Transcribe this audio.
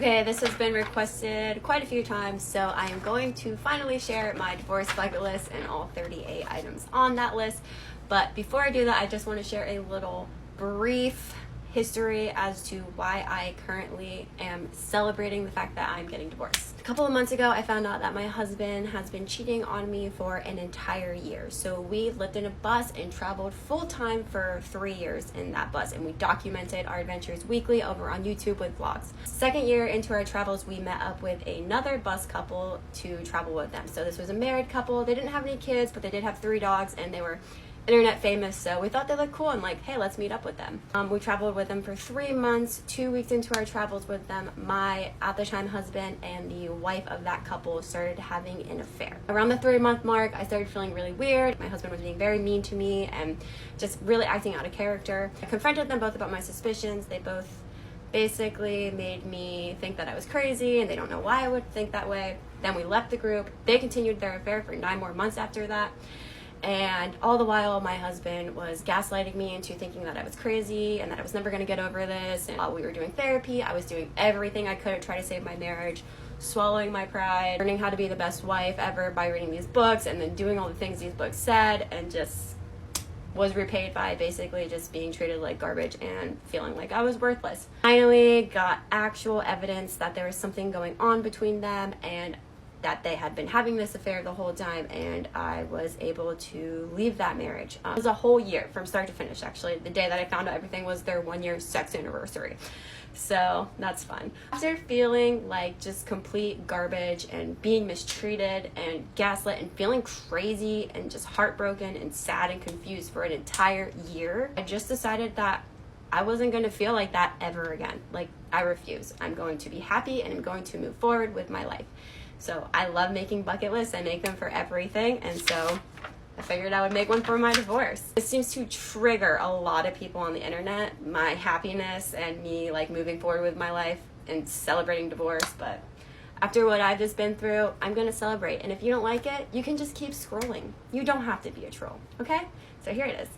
Okay, this has been requested quite a few times, so I am going to finally share my divorce bucket list and all 38 items on that list. But before I do that, I just want to share a little brief history as to why I currently am celebrating the fact that I'm getting divorced. A couple of months ago, I found out that my husband has been cheating on me for an entire year. So we lived in a bus and traveled full-time for 3 years in that bus, and we documented our adventures weekly over on YouTube with vlogs. Second year into our travels, we met up with another bus couple to travel with them. So this was a married couple. They didn't have any kids, but they did have 3 dogs, and they were internet famous, so we thought they looked cool and like, hey, let's meet up with them. We traveled with them for 3 months. 2 weeks into our travels with them, my at the time husband and the wife of that couple started having an affair. Around the 3-month mark, I started feeling really weird. My husband was being very mean to me and just really acting out of character. I confronted them both about my suspicions. They both basically made me think that I was crazy and they don't know why I would think that way. Then we left the group. They continued their affair for 9 more months after that. And all the while, my husband was gaslighting me into thinking that I was crazy and that I was never going to get over this. And while we were doing therapy, I was doing everything I could to try to save my marriage, swallowing my pride, learning how to be the best wife ever by reading these books and then doing all the things these books said, and just was repaid by basically just being treated like garbage and feeling like I was worthless. Finally got actual evidence that there was something going on between them and that they had been having this affair the whole time, and I was able to leave that marriage. It was a whole year from start to finish, actually. The day that I found out everything was their 1-year sex anniversary. So that's fun. After feeling like just complete garbage and being mistreated and gaslit and feeling crazy and just heartbroken and sad and confused for an entire year, I just decided that I wasn't going to feel like that ever again. Like, I refuse. I'm going to be happy and I'm going to move forward with my life. So I love making bucket lists. I make them for everything, and so I figured I would make one for my divorce. It seems to trigger a lot of people on the internet, my happiness and me like moving forward with my life and celebrating divorce, but after what I've just been through, I'm gonna celebrate. And if you don't like it, you can just keep scrolling. You don't have to be a troll, okay? So here it is.